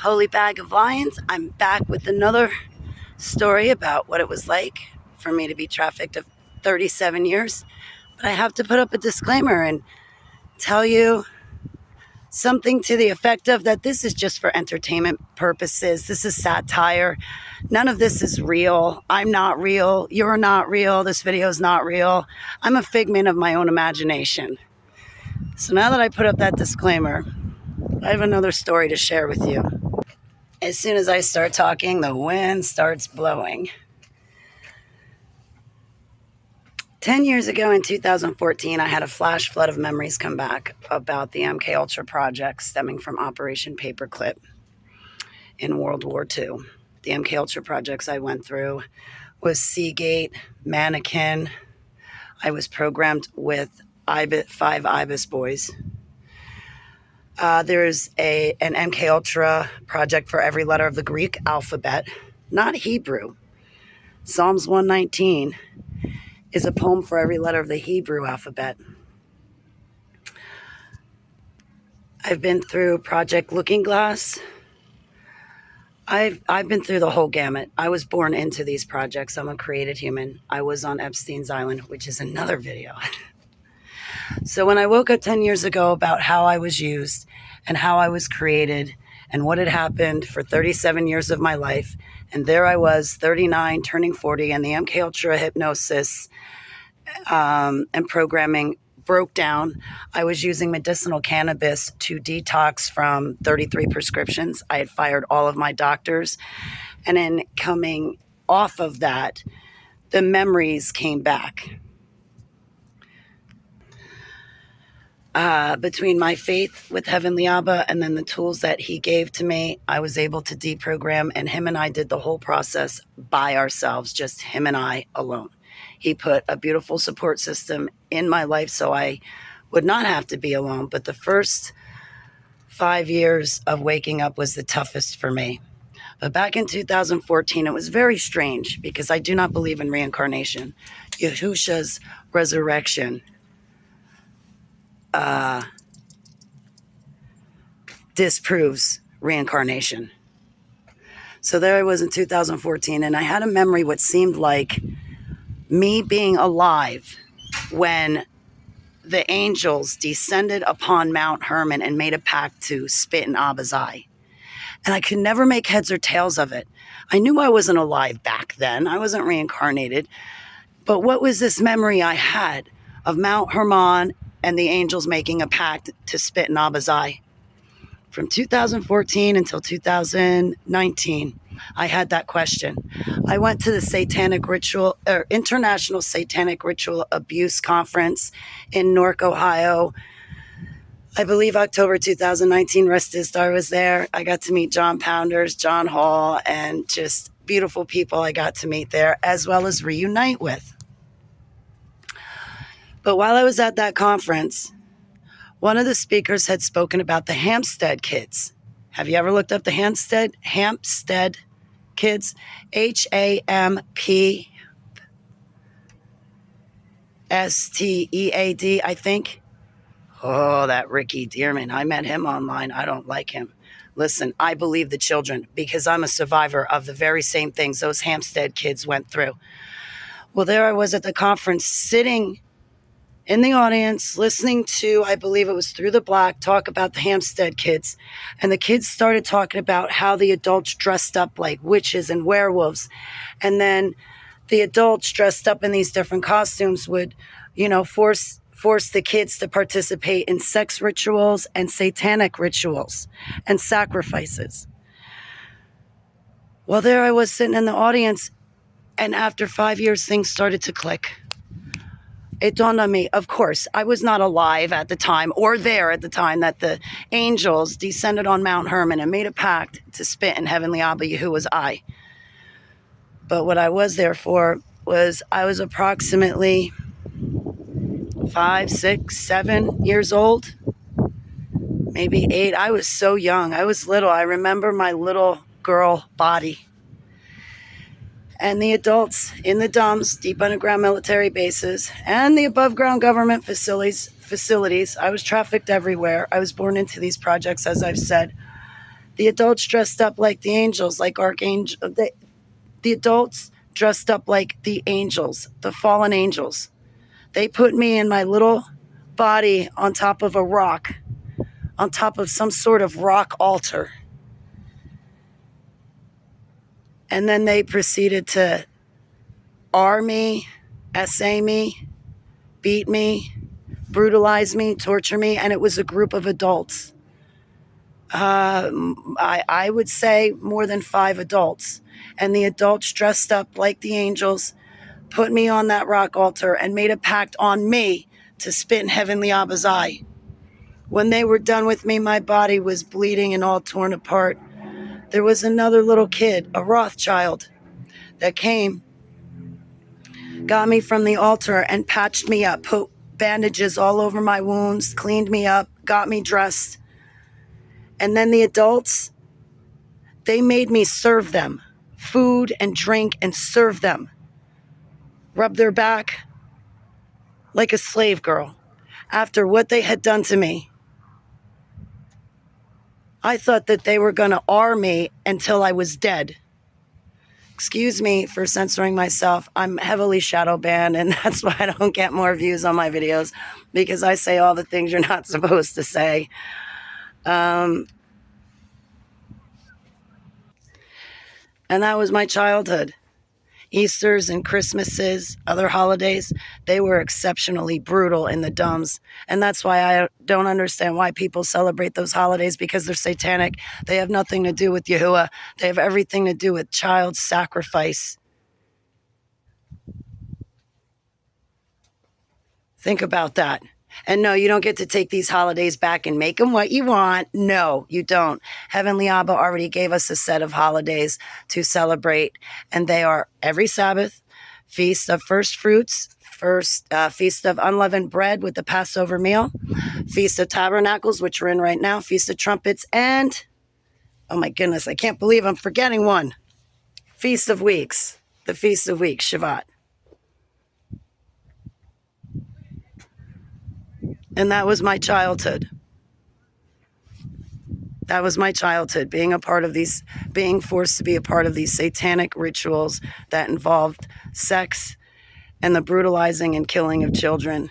Holy Bag of Lions. I'm back with another story about what it was like for me to be trafficked of 37 years. But I have to put up a disclaimer and tell you something to the effect of that this is just for entertainment purposes. This is satire. None of this is real. I'm not real. You're not real. This video is not real. I'm a figment of my own imagination. So now that I put up that disclaimer, I have another story to share with you. As soon as I start talking, the wind starts blowing. 10 years ago in 2014, I had a flash flood of memories come back about the MK Ultra project stemming from Operation Paperclip in World War II. The MK Ultra projects I went through was Seagate, Mannequin. I was programmed with 5 IBIS boys. There's an MK Ultra project for every letter of the Greek alphabet, not Hebrew. Psalms 119 is a poem for every letter of the Hebrew alphabet. I've been through Project Looking Glass. I've been through the whole gamut. I was born into these projects. I'm a created human. I was on Epstein's Island, which is another video. So when I woke up 10 years ago about how I was used and how I was created and what had happened for 37 years of my life, and there I was, 39, turning 40, and the MK Ultra hypnosis and programming broke down. I was using medicinal cannabis to detox from 33 prescriptions. I had fired all of my doctors. And then coming off of that, the memories came back. Between my faith with Heavenly Abba and then the tools that he gave to me, I was able to deprogram, and him and I did the whole process by ourselves, just him and I alone. He put a beautiful support system in my life so I would not have to be alone. But the first 5 years of waking up was the toughest for me. But back in 2014, it was very strange because I do not believe in reincarnation. Yahusha's resurrection disproves reincarnation. So there I was in 2014, and I had a memory what seemed like me being alive when the angels descended upon Mount Hermon and made a pact to spit in Abba's eye. And I could never make heads or tails of it. I knew I wasn't alive back then. I wasn't reincarnated. But what was this memory I had of Mount Hermon and the angels making a pact to spit in Abba's eye? From 2014 until 2019, I had that question. I went to the International Satanic Ritual Abuse Conference in Newark, Ohio. I believe October 2019, Restistar was there. I got to meet John Pounders, John Hall, and just beautiful people I got to meet there, as well as reunite with. But while I was at that conference, one of the speakers had spoken about the Hampstead kids. Have you ever looked up the Hampstead kids? Hampstead, I think. Oh, that Ricky Dearman. I met him online. I don't like him. Listen, I believe the children because I'm a survivor of the very same things those Hampstead kids went through. Well, there I was at the conference sitting in the audience, listening to, I believe it was Through the Black, talk about the Hampstead kids. And the kids started talking about how the adults dressed up like witches and werewolves. And then the adults dressed up in these different costumes would, force the kids to participate in sex rituals and satanic rituals and sacrifices. Well, there I was sitting in the audience, and after 5 years, things started to click. It dawned on me, of course, I was not alive at the time or there at the time that the angels descended on Mount Hermon and made a pact to spit in Heavenly Abba Yahuwah's eye. But what I was there for was I was approximately 5, 6, 7 years old, maybe 8. I was so young. I was little. I remember my little girl body. And the adults in the dumps, deep underground military bases, and the above ground government facilities. I was trafficked everywhere. I was born into these projects, as I've said. The adults dressed up like the angels, like archangel. The adults dressed up like the angels, the fallen angels. They put me in my little body on top of a rock, on top of some sort of rock altar. And then they proceeded to R me, SA me, beat me, brutalize me, torture me, and it was a group of adults. I would say more than 5 adults. And the adults dressed up like the angels put me on that rock altar and made a pact on me to spit in Heavenly Abba's eye. When they were done with me, my body was bleeding and all torn apart. There was another little kid, a Rothschild, that came, got me from the altar and patched me up, put bandages all over my wounds, cleaned me up, got me dressed. And then the adults, they made me serve them food and drink and serve them. Rub their back like a slave girl. After what they had done to me, I thought that they were going to R me until I was dead. Excuse me for censoring myself. I'm heavily shadow banned, and that's why I don't get more views on my videos, because I say all the things you're not supposed to say. And that was my childhood. Easters and Christmases, other holidays, they were exceptionally brutal in the dumbs. And that's why I don't understand why people celebrate those holidays, because they're satanic. They have nothing to do with Yahuwah. They have everything to do with child sacrifice. Think about that. And no, you don't get to take these holidays back and make them what you want. No, you don't. Heavenly Abba already gave us a set of holidays to celebrate, and they are every Sabbath, Feast of First Fruits, Feast of Unleavened Bread with the Passover meal, Feast of Tabernacles, which we're in right now, Feast of Trumpets, and, oh my goodness, I can't believe I'm forgetting one, Feast of Weeks, the Feast of Weeks, Shabbat. And that was my childhood. That was my childhood, being forced to be a part of these satanic rituals that involved sex and the brutalizing and killing of children.